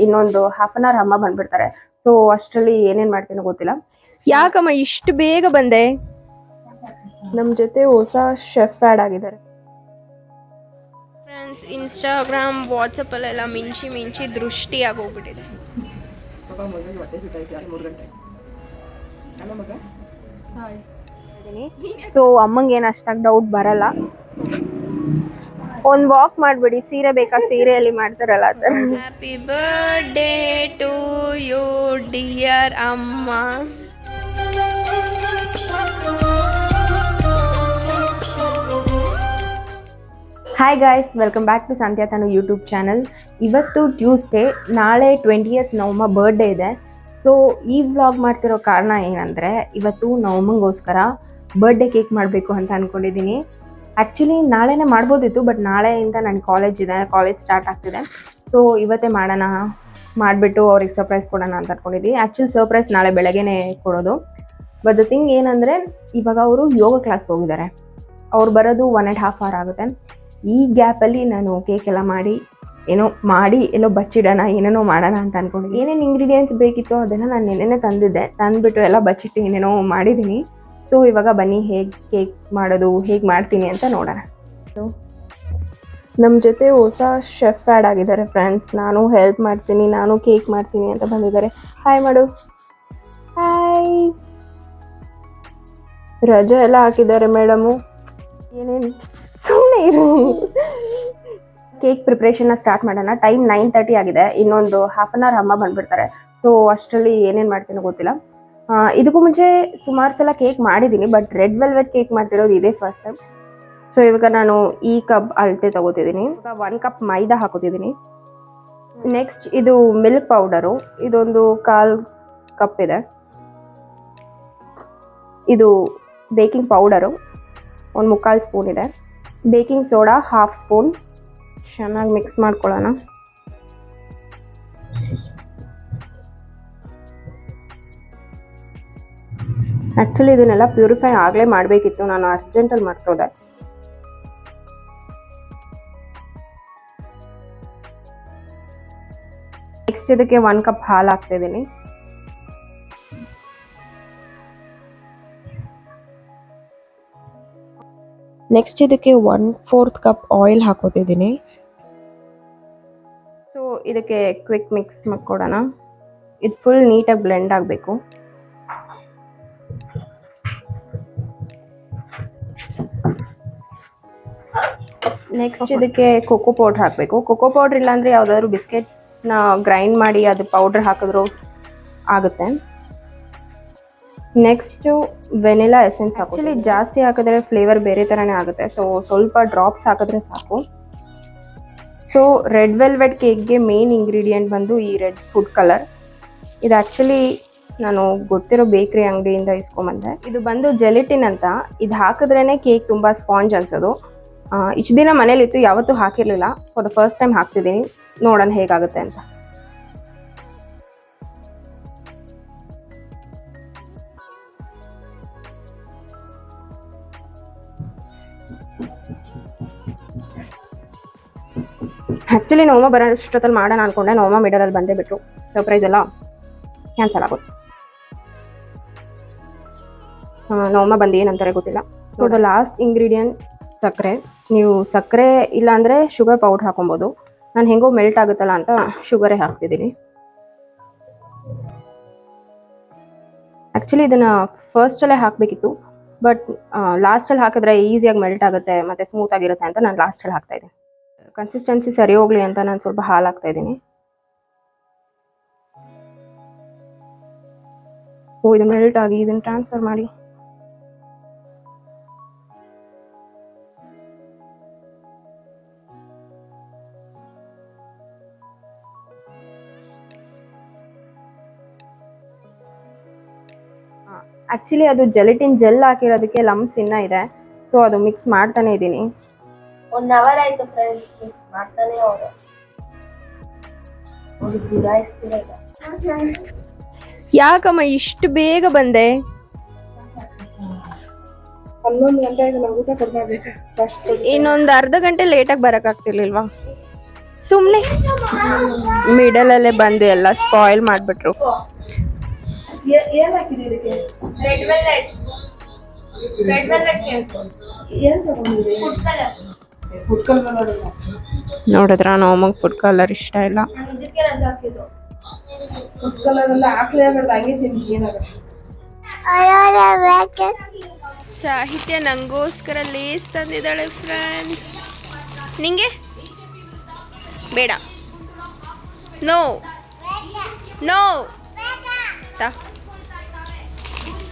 ಇನ್ನೊಂದು half an hour ಅಮ್ಮ ಬಂದ್ಬಿಡ್ತಾರೆ. ಸೊ ಅಷ್ಟರಲ್ಲಿ ಏನೇನ್ ಮಾಡ್ತೀನೋ ಗೊತ್ತಿಲ್ಲ. ಯಾಕಮ್ಮ ಇಷ್ಟು ಬೇಗ ಬಂದೆ? ನಮ್ ಜೊತೆ ಹೊಸ ಶೆಫ್ ಆಡ್ ಆಗಿದ್ದಾರೆ. ಫ್ರೆಂಡ್ಸ್, ಇನ್ಸ್ಟಾಗ್ರಾಮ್ ವಾಟ್ಸಪ್ಪಲ್ಲೆಲ್ಲ ಮಿಂಚಿ ಮಿಂಚಿ ದೃಷ್ಟಿಯಾಗಿ ಹೋಗ್ಬಿಟ್ಟಿದೆ. ಸೊ ಅಮ್ಮಂಗೆ ಏನು ಅಷ್ಟಾಗಿ ಡೌಟ್ ಬರಲ್ಲ. ಒಂದ್ ವಾಕ್ ಮಾಡ್ಬಿಡಿ, ಸೀರೆ ಬೇಕಾ, ಸೀರೆಯಲ್ಲಿ ಮಾಡ್ತಾರಲ್ಲ ಆ ಥರ. Happy birthday to you dear ಅಮ್ಮ. Hi guys, welcome back to Sandhya Tanu YouTube channel. ಇವತ್ತು ಟ್ಯೂಸ್ಡೇ, ನಾಳೆ 20th ನವಮ್ಮ ಬರ್ಡೇ ಇದೆ. ಸೊ ಈ ವ್ಲಾಗ್ ಮಾಡ್ತಿರೋ ಕಾರಣ ಏನಂದರೆ, ಇವತ್ತು ನವಮ್ಮಂಗೋಸ್ಕರ ಬರ್ಡೇ ಕೇಕ್ ಮಾಡಬೇಕು ಅಂತ ಅಂದ್ಕೊಂಡಿದ್ದೀನಿ. ಆ್ಯಕ್ಚುಲಿ ನಾಳೆನೇ ಮಾಡ್ಬೋದಿತ್ತು, ಬಟ್ ನಾಳೆಯಿಂದ ನನ್ನ ಕಾಲೇಜ್ ಸ್ಟಾರ್ಟ್ ಆಗ್ತಿದೆ. ಸೊ ಇವತ್ತೇ ಮಾಡೋಣ, ಮಾಡಿಬಿಟ್ಟು ಅವ್ರಿಗೆ ಸರ್ಪ್ರೈಸ್ ಕೊಡೋಣ ಅಂತ ಅಂದ್ಕೊಂಡಿದ್ದೀನಿ. ಆ್ಯಕ್ಚುಲಿ ಸರ್ಪ್ರೈಸ್ ನಾಳೆ ಬೆಳಗ್ಗೆನೇ ಕೊಡೋದು. ಬಟ್ ದ ಥಿಂಗ್ ಏನಂದರೆ, ಇವಾಗ ಅವರು ಯೋಗ ಕ್ಲಾಸ್ಗೆ ಹೋಗಿದ್ದಾರೆ. ಅವ್ರು ಬರೋದು 1.5 hour ಆಗುತ್ತೆ. ಈ ಗ್ಯಾಪಲ್ಲಿ ನಾನು ಕೇಕ್ ಎಲ್ಲ ಮಾಡಿ ಎಲ್ಲೋ ಬಚ್ಚಿಡೋಣ, ಏನೇನೋ ಮಾಡೋಣ ಅಂತ ಅಂದ್ಕೊಂಡು ಏನೇನು ಇಂಗ್ರೀಡಿಯೆಂಟ್ಸ್ ಬೇಕಿತ್ತು ಅದನ್ನು ನಾನು ನೆನ್ನೆನೇ ತಂದುಬಿಟ್ಟು ಎಲ್ಲ ಬಚ್ಚಿಟ್ಟು ಏನೇನೋ ಮಾಡಿದ್ದೀನಿ. ಸೊ ಇವಾಗ ಬನ್ನಿ ಹೇಗೆ ಕೇಕ್ ಮಾಡೋದು, ಹೇಗೆ ಮಾಡ್ತೀನಿ ಅಂತ ನೋಡೋಣ. ನಮ್ಮ ಜೊತೆ ಹೊಸ ಶೆಫ್ ಆ್ಯಡ್ ಆಗಿದ್ದಾರೆ ಫ್ರೆಂಡ್ಸ್. ನಾನು ಹೆಲ್ಪ್ ಮಾಡ್ತೀನಿ, ನಾನು ಕೇಕ್ ಮಾಡ್ತೀನಿ ಅಂತ ಬಂದಿದ್ದಾರೆ. ಹಾಯ್ ಮಾಡು. ಹಾಯ್. ರಜೆ ಎಲ್ಲ ಹಾಕಿದ್ದಾರೆ ಮೇಡಮು. ಏನೇನು ಸುಮ್ಮನೆ ಇರು. ಕೇಕ್ ಪ್ರಿಪ್ರೇಷನ್ನ ಸ್ಟಾರ್ಟ್ ಮಾಡೋಣ. ಟೈಮ್ 9:30 ಆಗಿದೆ. ಇನ್ನೊಂದು ಹಾಫ್ ಅನ್ ಅವರ್ ಅಮ್ಮ ಬಂದ್ಬಿಡ್ತಾರೆ. ಸೊ ಅಷ್ಟರಲ್ಲಿ ಏನೇನು ಮಾಡ್ತೀನೋ ಗೊತ್ತಿಲ್ಲ. ಇದಕ್ಕೂ ಮುಂಚೆ ಸುಮಾರು ಸಲ ಕೇಕ್ ಮಾಡಿದ್ದೀನಿ, ಬಟ್ ರೆಡ್ ವೆಲ್ವೆಟ್ ಕೇಕ್ ಮಾಡ್ತಿರೋದು ಇದೇ ಫಸ್ಟ್ ಟೈಮ್. ಸೊ ಇವಾಗ ನಾನು ಈ ಕಪ್ ಅಳತೆ ತಗೋತಿದ್ದೀನಿ. ಇವಾಗ 1 ಕಪ್ ಮೈದಾ ಹಾಕೋತಿದ್ದೀನಿ. ನೆಕ್ಸ್ಟ್ ಇದು ಮಿಲ್ಕ್ ಪೌಡರು, ಇದೊಂದು 1/4 ಕಪ್ ಇದೆ. ಇದು ಬೇಕಿಂಗ್ ಪೌಡರು 1/4 ಸ್ಪೂನ್ ಇದೆ. Baking soda 1/2 spoon. ಚೆನ್ನಾಗಿ ಮಿಕ್ಸ್ ಮಾಡ್ಕೊಳ್ಳೋಣ. ಆ್ಯಕ್ಚುಲಿ ಇದನ್ನೆಲ್ಲ ಪ್ಯೂರಿಫೈ ಆಗಲೇ ಮಾಡಬೇಕಿತ್ತು, ನಾನು ಅರ್ಜೆಂಟಲ್ಲಿ ಮಾಡ್ತೋದೆ. ನೆಕ್ಸ್ಟ್ ಇದಕ್ಕೆ 1 ಕಪ್ ಹಾಲು ಹಾಕ್ತಿದ್ದೀನಿ. ನೆಕ್ಸ್ಟ್ ಇದಕ್ಕೆ 1/4 ಕಪ್ ಆಯಿಲ್ ಹಾಕೋತಿದ್ದೀನಿ. ಸೊ ಇದಕ್ಕೆ ಕ್ವಿಕ್ ಮಿಕ್ಸ್ ಮಾಡ್ಕೊಡೋಣ. ಇದು ಫುಲ್ ನೀಟಾಗಿ ಬ್ಲೆಂಡ್ ಆಗಬೇಕು. ನೆಕ್ಸ್ಟ್ ಇದಕ್ಕೆ ಕೊಕೋ ಪೌಡ್ರ್ ಹಾಕಬೇಕು. ಕೊಕೋ ಪೌಡ್ರ್ ಇಲ್ಲಾಂದರೆ ಯಾವುದಾದ್ರೂ ಬಿಸ್ಕೆಟ್ನ ಗ್ರೈಂಡ್ ಮಾಡಿ ಅದು ಪೌಡ್ರ್ ಹಾಕಿದ್ರೂ ಆಗುತ್ತೆ. ನೆಕ್ಸ್ಟು ವೆನಿಲಾ ಎಸೆನ್ಸ್ ಹಾಕಿ. ಆ್ಯಕ್ಚುಲಿ ಜಾಸ್ತಿ ಹಾಕಿದ್ರೆ ಫ್ಲೇವರ್ ಬೇರೆ ಥರನೇ ಆಗುತ್ತೆ. ಸೊ ಸ್ವಲ್ಪ ಡ್ರಾಪ್ಸ್ ಹಾಕಿದ್ರೆ ಸಾಕು. ಸೊ ರೆಡ್ ವೆಲ್ವೆಟ್ ಕೇಕ್ಗೆ ಮೇನ್ ಇಂಗ್ರೀಡಿಯೆಂಟ್ ಬಂದು ಈ ರೆಡ್ ಫುಡ್ ಕಲರ್. ಇದು ಆ್ಯಕ್ಚುಲಿ ನಾನು ಗೊತ್ತಿರೋ ಬೇಕ್ರಿ ಅಂಗಡಿಯಿಂದ ಇಸ್ಕೊಂಬಂದೆ. ಇದು ಬಂದು ಜೆಲಿಟಿನ್ ಅಂತ. ಇದು ಹಾಕಿದ್ರೇ ಕೇಕ್ ತುಂಬ ಸ್ಪಾಂಜ್ ಅನ್ಸೋದು. ಇಷ್ಟು ದಿನ ಮನೇಲಿತ್ತು, ಯಾವತ್ತೂ ಹಾಕಿರಲಿಲ್ಲ. ಫಾರ್ ದ ಫಸ್ಟ್ ಟೈಮ್ ಹಾಕ್ತಿದ್ದೀನಿ, ನೋಡೋಣ ಹೇಗಾಗುತ್ತೆ ಅಂತ. ಆ್ಯಕ್ಚುಲಿ ನವಮ್ಮ ಬರೋ ಅಷ್ಟೊತ್ತಲ್ಲಿ ಮಾಡೋಣ ಅಂದ್ಕೊಂಡೆ. ನವಮ್ಮ ಮಿಡಲಲ್ಲಿ ಬಂದೇ ಬಿಟ್ಟರು. ಸರ್ಪ್ರೈಸ್ ಎಲ್ಲ ಕ್ಯಾನ್ಸಲ್ ಆಗೋದು. ನವಮ್ಮ ಬಂದು ಏನಂತಾರೆ ಗೊತ್ತಿಲ್ಲ. ಸೊ ದ ಲಾಸ್ಟ್ ಇಂಗ್ರೀಡಿಯೆಂಟ್ ಸಕ್ಕರೆ. ನೀವು ಸಕ್ಕರೆ ಇಲ್ಲಾಂದರೆ ಶುಗರ್ ಪೌಡ್ರ್ ಹಾಕೊಬೋದು. ನಾನು ಹೆಂಗೋ ಮೆಲ್ಟ್ ಆಗುತ್ತಲ್ಲ ಅಂತ ಶುಗರೇ ಹಾಕ್ತಿದ್ದೀನಿ. ಆ್ಯಕ್ಚುಲಿ ಇದನ್ನು ಫಸ್ಟಲ್ಲೇ ಹಾಕಬೇಕಿತ್ತು, ಬಟ್ ಲಾಸ್ಟಲ್ಲಿ ಹಾಕಿದ್ರೆ ಈಸಿಯಾಗಿ ಮೆಲ್ಟ್ ಆಗುತ್ತೆ ಮತ್ತು ಸ್ಮೂತಾಗಿರುತ್ತೆ ಅಂತ ನಾನು ಲಾಸ್ಟಲ್ಲಿ ಹಾಕ್ತಾಯಿದ್ದೀನಿ. ಕನ್ಸಿಸ್ಟೆನ್ಸಿ ಸರಿ ಹೋಗಲಿ ಅಂತ ನಾನು ಸ್ವಲ್ಪ ಹಾಲು ಹಾಕ್ತಾಯಿದ್ದೀನಿ. ಇದು ಮೆಲ್ಟ್ ಆಗಿ ಇದನ್ನು ಟ್ರಾನ್ಸ್ಫರ್ ಮಾಡಿ. ಆ್ಯಕ್ಚುಲಿ ಅದು ಜೆಲಿಟಿನ್ ಜೆಲ್ ಹಾಕಿರೋದಕ್ಕೆ ಲಮ್ಸ್ ಇನ್ನೂ ಇದೆ. ಸೊ ಅದು ಮಿಕ್ಸ್ ಮಾಡ್ತಾನೆ ಇದ್ದೀನಿ. 1 hour ಆಯ್ತು ಫ್ರೆಂಡ್ಸ್, ಮಿಕ್ಸ್ ಮಾಡ್ತಾನೆ ಅವರು. ಯಾಕಮ್ಮ ಇಷ್ಟು ಬೇಗ ಬಂದೆ? 11 ಗಂಟೆ ಆಗಿದೆ, ಊಟ ಕೊಡಬೇಕು. ಇನ್ನೊಂದು ಅರ್ಧ ಗಂಟೆ ಲೇಟಾಗಿ ಬರೋಕ್ಕಾಗ್ತಿರ್ಲಿಲ್ವಾ? ಸುಮ್ಮನೆ ಮಿಡಲಲ್ಲೇ ಬಂದು ಎಲ್ಲ ಸ್ಪಾಯ್ಲ್ ಮಾಡಿಬಿಟ್ರು. ಏನ್ ಹಾಕಿದೆ ಇದಕ್ಕೆ? Red velvet. ರೆಡ್ ವೆಲ್ವೆಟ್ ಏನ್ ತಗೊಂಡಿದೆ? Food colour. ನೋಡಿದ್ರ ನಮ್ಮಂಗೆ ಫುಡ್ ಕಲರ್ ಇಷ್ಟ ಇಲ್ಲ. ನಾನು ಇದಕ್ಕೆ ರಜೆ ಹಾಕಿದ್ದು. ಫುಡ್ ಕಲರ್ ಎಲ್ಲ ಹಾಕ್ಲೇ ಆಗಲ್ಲ, ಹಂಗೆ ತಿಂದು ಏನಾಗುತ್ತೆ? ಸಾಹಿತ್ಯ ನಂಗೋಸ್ಕರ ಲೇಸ್ ತಂದಿದ್ದಾಳೆ ಫ್ರೆಂಡ್ಸ್. ನಿಂಗೆ ಬೇಡ. ನೋ ನೋ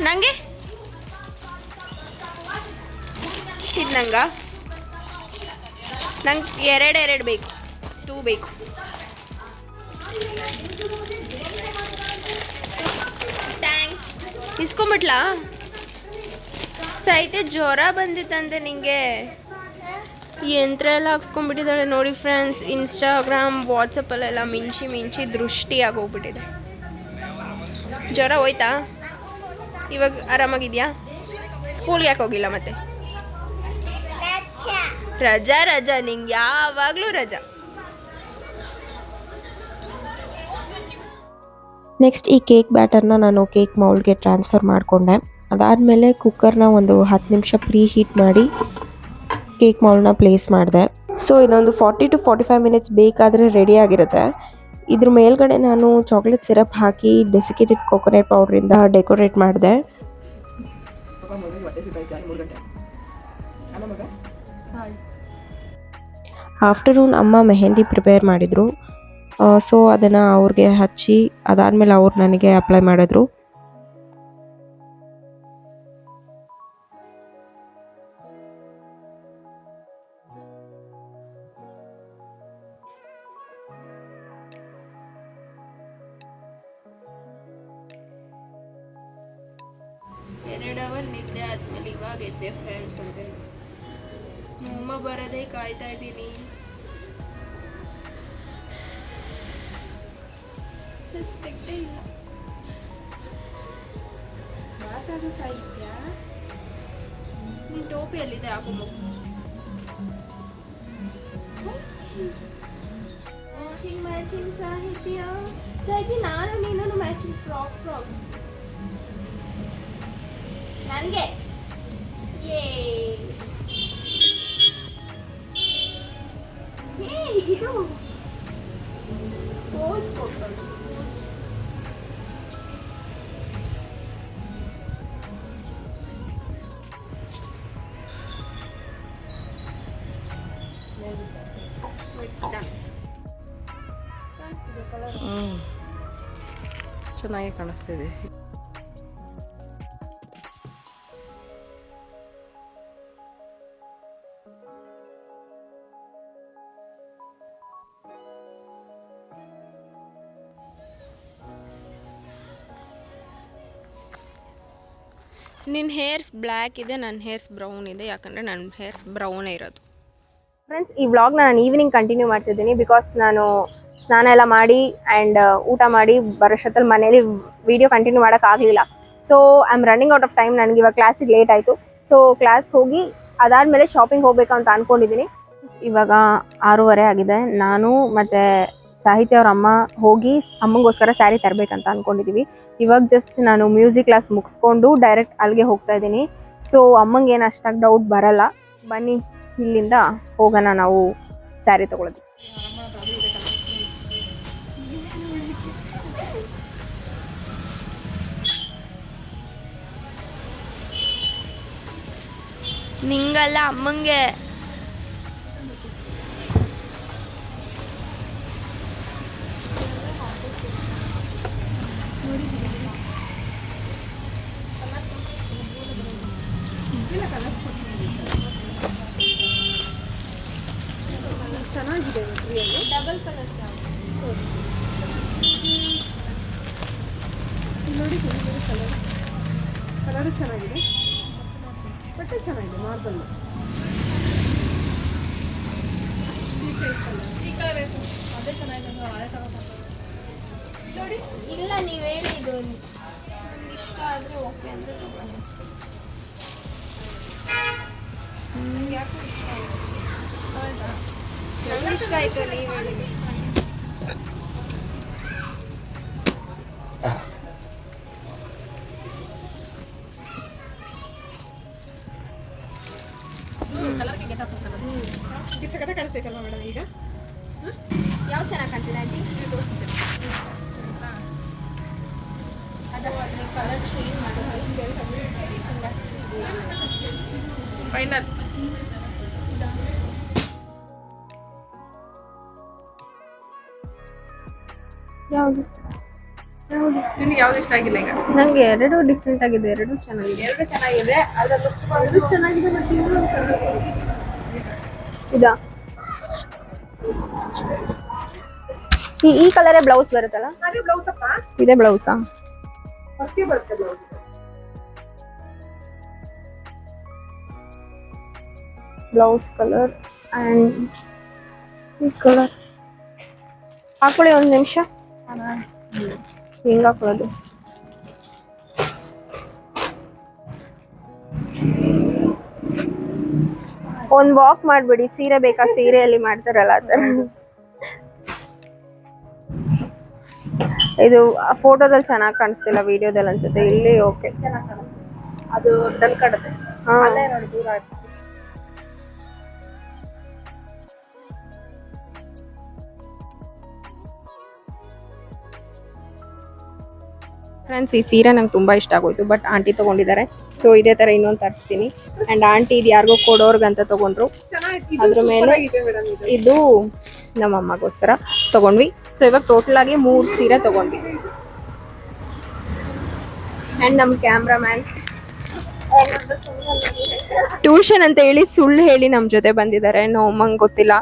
ನಂಗೆ ಇದು ನಂಗೆ ಎರಡು ಬೇಕು, 2 ಬೇಕು. ಥ್ಯಾಂಕ್ಸ್. ಇಸ್ಕೊಂಬಿಟ್ಲಾ? ಸಾಹಿತ್ಯ ಜ್ವರ ಬಂದಿತ್ತಂತೆ ನಿಂಗೆ. ಯಂತ್ರ ಎಲ್ಲ ಹಾಕ್ಸ್ಕೊಂಡ್ಬಿಟ್ಟಿದ್ದಾಳೆ ನೋಡಿ ಫ್ರೆಂಡ್ಸ್. ಇನ್ಸ್ಟಾಗ್ರಾಮ್ ವಾಟ್ಸಪ್ಪಲ್ಲೆಲ್ಲ ಮಿಂಚಿ ದೃಷ್ಟಿ ಆಗೋಗ್ಬಿಟ್ಟಿದೆ. ಜ್ವರ ಹೋಯ್ತಾ? ಇವಾಗ ಆರಾಮಾಗಿದೆಯಾ? ಸ್ಕೂಲ್ಗೆ ಯಾಕೆ ಹೋಗಿಲ್ಲ ಮತ್ತೆ? ರಜಾ ನಿಂಗೆ ಯಾವಾಗಲೂ ರಜಾ. ನೆಕ್ಸ್ಟ್ ಈ ಕೇಕ್ ಬ್ಯಾಟರ್ನ ನಾನು ಕೇಕ್ ಮೌಲ್ಡ್ಗೆ ಟ್ರಾನ್ಸ್ಫರ್ ಮಾಡಿಕೊಂಡೆ. ಅದಾದಮೇಲೆ ಕುಕ್ಕರ್ನ ಒಂದು 10 ನಿಮಿಷ ಪ್ರೀ ಹೀಟ್ ಮಾಡಿ ಕೇಕ್ ಮೌಲ್ಡ್ನ ಪ್ಲೇಸ್ ಮಾಡಿದೆ. ಸೊ ಇದೊಂದು 40 to 45 ಮಿನಿಟ್ಸ್ ಬೇಕಾದರೆ ರೆಡಿ ಆಗಿರುತ್ತೆ. ಇದ್ರ ಮೇಲ್ಗಡೆ ನಾನು ಚಾಕ್ಲೇಟ್ ಸಿರಪ್ ಹಾಕಿ ಡೆಸಿಕೇಟೆಡ್ ಕೊಕೊನಟ್ ಪೌಡ್ರಿಂದ ಡೆಕೋರೇಟ್ ಮಾಡಿದೆ. ಆಫ್ಟರ್ನೂನ್ ಅಮ್ಮ ಮೆಹಂದಿ ಪ್ರಿಪೇರ್ ಮಾಡಿದರು. ಸೊ ಅದನ್ನು ಅವ್ರಿಗೆ ಹಚ್ಚಿ ಅದಾದಮೇಲೆ ಅವ್ರು ನನಗೆ ಅಪ್ಲೈ ಮಾಡಿದ್ರು. ಎರಡು ಅವರ್ ನಿದ್ದೆ ಆದ್ಮೇಲೆ ಇವಾಗ ಎದ್ದೆ ಫ್ರೆಂಡ್ಸ್. ಅಂತ ನಮ್ಮ ಬರೋದೇ ಕಾಯ್ತಾ ಇದ್ದೀನಿ. ರೆಸ್ಪೆಕ್ಟೇ ಇಲ್ಲ. ಮಾತಾಡು ಸಾಹಿತ್ಯ. ನಿನ್ನ ಟೋಪಿ ಎಲ್ಲಿದೆ? ಹಾಕೊಂಬ. ಮ್ಯಾಚಿಂಗ್ ಸಾಹಿತ್ಯ. ನಾನು ನೀನು ಮ್ಯಾಚಿಂಗ್ ಫ್ರಾಕ್ ನನಗೆ ಇರು. ಪೋಸ್ ಕೊಡ್ಕೊಂಡು ಚೆನ್ನಾಗಿ ಕಾಣಿಸ್ತಿದೆ. ನಿನ್ನ ಹೇರ್ಸ್ ಬ್ಲ್ಯಾಕ್ ಇದೆ, ನನ್ನ ಹೇರ್ಸ್ ಬ್ರೌನ್ ಇದೆ. ಯಾಕಂದರೆ ನನ್ನ ಹೇರ್ಸ್ ಬ್ರೌನೇ ಇರೋದು. ಫ್ರೆಂಡ್ಸ್, ಈ ವ್ಲಾಗ್ನ ನಾನು ಈವ್ನಿಂಗ್ ಕಂಟಿನ್ಯೂ ಮಾಡ್ತಿದ್ದೀನಿ. ಬಿಕಾಸ್ ನಾನು ಸ್ನಾನ ಎಲ್ಲ ಮಾಡಿ ಆ್ಯಂಡ್ ಊಟ ಮಾಡಿ ಬರೋಷ್ಟೊತ್ತಲ್ಲಿ ಮನೇಲಿ ವೀಡಿಯೋ ಕಂಟಿನ್ಯೂ ಮಾಡೋಕ್ಕಾಗಲಿಲ್ಲ. So I am running out of time. ನನಗೆ ಇವಾಗ ಕ್ಲಾಸಿಗೆ ಲೇಟ್ ಆಯಿತು. ಸೊ ಕ್ಲಾಸ್ಗೆ ಹೋಗಿ ಅದಾದಮೇಲೆ ಶಾಪಿಂಗ್ ಹೋಗಬೇಕು ಅಂತ ಅಂದ್ಕೊಂಡಿದ್ದೀನಿ. ಇವಾಗ 6:30 ಆಗಿದೆ. ನಾನು ಮತ್ತು ಸಾಹಿತ್ಯ ಅವ್ರ ಅಮ್ಮ ಹೋಗಿ ಅಮ್ಮಂಗೋಸ್ಕರ ಸ್ಯಾರಿ ತರಬೇಕಂತ ಅಂದ್ಕೊಂಡಿದ್ದೀವಿ. ಇವಾಗ ಜಸ್ಟ್ ನಾನು ಮ್ಯೂಸಿಕ್ ಕ್ಲಾಸ್ ಮುಗಿಸ್ಕೊಂಡು ಡೈರೆಕ್ಟ್ ಅಲ್ಲಿಗೆ ಹೋಗ್ತಾ ಇದ್ದೀನಿ. ಸೊ ಅಮ್ಮಂಗೆ ಏನು ಅಷ್ಟಾಗಿ ಡೌಟ್ ಬರಲ್ಲ. ಬನ್ನಿ ಇಲ್ಲಿಂದ ಹೋಗೋಣ ನಾವು ಸ್ಯಾರಿ ತೊಗೊಳೋದು. ನಿಂಗಲ್ಲ, ಅಮ್ಮಂಗೆ. ಚೆನ್ನಾಗಿದೆ. ಡಬಲ್ ಕಲರ್ ನೋಡಿ, ಕಲರು ಚೆನ್ನಾಗಿದೆ, ಬಟ್ಟೆ ಚೆನ್ನಾಗಿದೆ. ಮಾರ್ಬಲ್ ಅದೇ ಚೆನ್ನಾಗಿದೆ. ನೋಡಿ, ಇಲ್ಲ ನೀವು ಹೇಳಿ, ಇದು ನಮ್ಗೆ ಇಷ್ಟ ಆದರೆ ಓಕೆ ಅಂದರೆ ತಗೊಳ್ಳಿ. ಯಾಕೆ ಇಷ್ಟ ಆಯಿತು? ನಂಗೆ ಇಷ್ಟ ಆಯ್ತು ನೀವು ಹೇಳಿದ್ದು. ಯಾವ ಚೆನ್ನಾಗಿ ಕಾಣ್ತಿದೆ ಆಂಟಿ? ಅದ್ರ ಕಲರ್ ಚೇಂಜ್ ಫೈನಲ್ ಯಾವುದು? ನಿನಗೆ ಯಾವ್ದು ಇಷ್ಟ ಆಗಿಲ್ಲ ಈಗ? ನನಗೆ ಎರಡು ಡಿಫ್ರೆಂಟ್ ಆಗಿದೆ, ಎರಡು ಚೆನ್ನಾಗಿದೆ. ಎರಡು ಚೆನ್ನಾಗಿದೆ, ಅದ್ರ ಲುಕ್ ಎರಡು ಚೆನ್ನಾಗಿದೆ. ಮತ್ತೆ ಇನ್ನೊಂದು ಚೆನ್ನಾಗಿದೆ. ಇದಾ? ಈ ಕಲರೇ ಬ್ಲೌಸ್ ಬರುತ್ತಲ್ಲ? ಅದೇ ಬ್ಲೌಸ್ ಅಪ್ಪ, ಇದೇ ಬ್ಲೌಸಾ? ಹೊರಗೆ ಬರುತ್ತೆ ಬ್ಲೌಸ್. ಬ್ಲೌಸ್ ಕಲರ್ ಆ್ಯಂಡ್ ಈ ಕಲರ್ ಹಾಕೊಳ್ಳಿ. ಒಂದು ನಿಮಿಷ. ಹಿಂಗೆ ಹಾಕೊಳ್ಳೋದು. ಒಂದು ವಾಕ್ ಮಾಡ್ಬಿಡಿ. ಸೀರೆ ಬೇಕಾ? ಸೀರೆಯಲ್ಲಿ ಮಾಡ್ತಾರಲ್ಲ ಆ ಥರ. ಇದು ಫೋಟೋದಲ್ಲಿ ಚೆನ್ನಾಗಿ ಕಾಣಿಸ್ತಿಲ್ಲ, ವಿಡಿಯೋದಲ್ಲಿ ಅನ್ಸುತ್ತೆ. ಇಲ್ಲಿ ಓಕೆ, ಚೆನ್ನಾಗಿ ಕಾಣುತ್ತೆ. ಅದು ಡಲ್ ಕಾಣುತ್ತೆ. ಹಾಂ. ಅಲ್ಲೇ ನೋಡಿ ದೂರ ಆಯ್ತು. ಫ್ರೆಂಡ್ಸ್, ಈ ಸೀರೆ ನಂಗೆ ತುಂಬ ಇಷ್ಟ ಆಗೋಯ್ತು. But aunty ತೊಗೊಂಡಿದ್ದಾರೆ. ಸೊ ಇದೇ ಥರ ಇನ್ನೊಂದು ತರಿಸ್ತೀನಿ. ಆ್ಯಂಡ್ ಆಂಟಿ ಇದು ಯಾರಿಗೋ ಕೊಡೋರ್ಗಂತ ತೊಗೊಂಡ್ರು. ಚೆನ್ನಾಗಿದೆ. ಅದ್ರ ಮೇಲೆ ಮೇಡಮ್ ಇದು. ಇದು ನಮ್ಮಮ್ಮಗೋಸ್ಕರ ತೊಗೊಂಡ್ವಿ. ಸೊ ಇವಾಗ ಟೋಟಲ್ ಆಗಿ 3 ಸೀರೆ ತೊಗೊಂಡ್ವಿ. ಆ್ಯಂಡ್ ನಮ್ಮ ಕ್ಯಾಮ್ರಾಮ್ಯಾನ್ ಟ್ಯೂಷನ್ ಅಂತ ಹೇಳಿ ಸುಳ್ಳು ಹೇಳಿ ನಮ್ಮ ಜೊತೆ ಬಂದಿದ್ದಾರೆ. ನಮ್ಮಂಗೆ ಗೊತ್ತಿಲ್ಲ.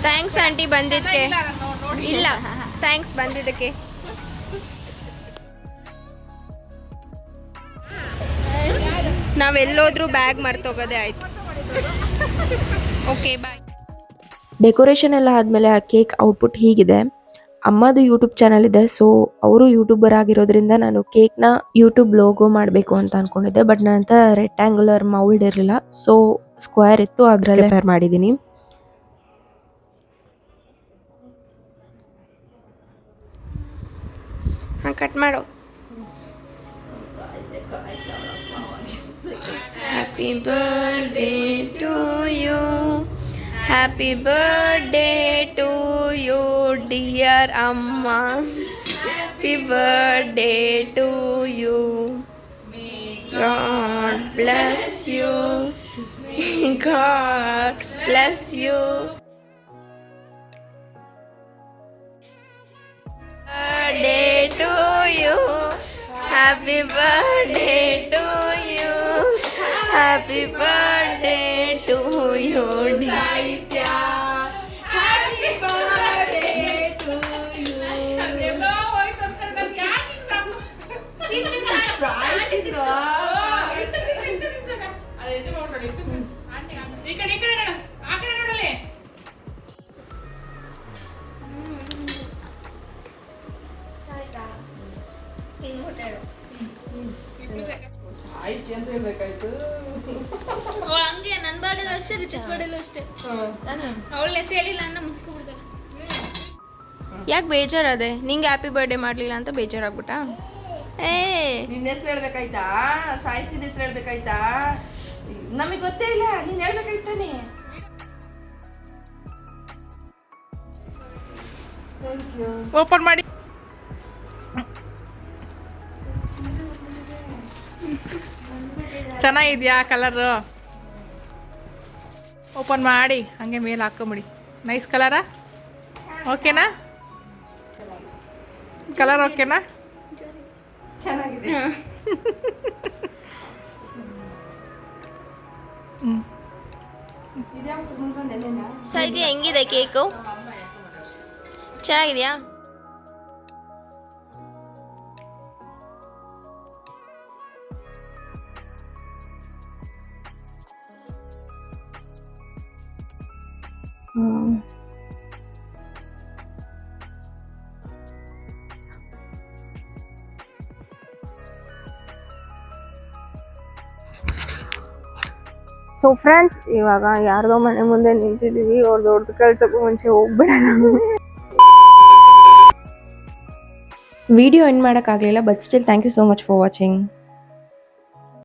ಥ್ಯಾಂಕ್ಸ್ ಆಂಟಿ ಬಂದಿದ್ದಕ್ಕೆ. ಇಲ್ಲ, ಥ್ಯಾಂಕ್ಸ್ ಬಂದಿದ್ದಕ್ಕೆ. ನಾವೆಲ್ಲೋದ್ರೂ ಬ್ಯಾಗ್ ಮರ್ತೋಗೋದೇ ಆಯ್ತು. ಓಕೆ, ಬಾಯ್. ಡೆಕೋರೇಷನ್ ಎಲ್ಲ ಆದಮೇಲೆ ಆ ಕೇಕ್ ಔಟ್ಪುಟ್ ಹೀಗಿದೆ. ಅಮ್ಮದು ಯೂಟ್ಯೂಬ್ ಚಾನಲ್ ಇದೆ, ಸೊ ಅವರು ಯೂಟ್ಯೂಬರ್ ಆಗಿರೋದ್ರಿಂದ ನಾನು ಕೇಕ್ನ ಯೂಟ್ಯೂಬ್ ಲೋಗೋ ಮಾಡಬೇಕು ಅಂತ ಅಂದ್ಕೊಂಡಿದ್ದೆ. ಬಟ್ ನನ್ನ ಹತ್ರ ರೆಕ್ಟ್ಯಾಂಗುಲರ್ ಮೌಲ್ಡ್ ಇರಲಿಲ್ಲ, ಸೊ ಸ್ಕ್ವೇರ್ ಇತ್ತು, ಅದರಲ್ಲೇ ಪ್ರಿಪೇರ್ ಮಾಡಿದ್ದೀನಿ. ಹಾಂ, ಕಟ್ ಮಾಡು. Happy birthday to you, happy birthday to you dear ಅಮ್ಮ, happy birthday to you, God bless you, God bless you. Birthday to you, happy birthday to you, happy birthday to you, Saitya, happy birthday to you. ಹಂಗೆ ನನ್ನ ಬಾಡಲು ಅಷ್ಟೇ, riches ಬಾಡಲು ಅಷ್ಟೇ. ಅವಳ ಹೆಸರು ಹೇಳಿಲ್ಲ ಅನ್ನ ಮುಸ್ಕೊಬಿಡ್ತಾರೆ. ಯಾಕೆ ಬೇಜಾರದೆ? ನಿಂಗೆ ಹ್ಯಾಪಿ ಬರ್ಡೇ ಮಾಡಲಿಲ್ಲ ಅಂತ ಬೇಜಾರಾಗ್ಬಿಟ್ಟಾ? ನಿನ್ನ ಹೆಸರು ಹೇಳ್ಬೇಕಾಯ್ತಾ? ಸಾಹಿತ್ಯನ ಹೆಸರು ಹೇಳ್ಬೇಕಾಯ್ತಾ? ನಮಗೆ ಗೊತ್ತೇ ಇಲ್ಲ, ನೀನ್ ಹೇಳ್ಬೇಕಾಯ್ತಾನೆ. ಓಪನ್ ಮಾಡಿ. ಚೆನ್ನಾಗಿದ್ಯಾ ಕಲರ್? ಓಪನ್ ಮಾಡಿ ಹಂಗೆ ಮೇಲೆ ಹಾಕೊಂಬಿಡಿ. ನೈಸ್ ಕಲರಾ? ಓಕೆನಾ? ಕಲರ್ ಓಕೆನಾ? ಚೆನ್ನಾಗಿದೆ. ಸೈದಿ ಹೆಂಗಿದೆ ಕೇಕು? ಚೆನ್ನಾಗಿದೆಯಾ? ಸೊ ಫ್ರೆಂಡ್ಸ್, ಇವಾಗ ಯಾರ್ದೋ ಮನೆ ಮುಂದೆ ನಿಂತಿದ್ದೀವಿ. ಅವ್ರು ದೊಡ್ಡದು ಕೆಲ್ಸಕ್ಕೂ ಮುಂಚೆ ಹೋಗ್ಬಿಡೋಣ. ವಿಡಿಯೋ ಎಂಡ್ ಮಾಡೋಕ್ಕಾಗಲಿಲ್ಲ, but still thank you so much for watching.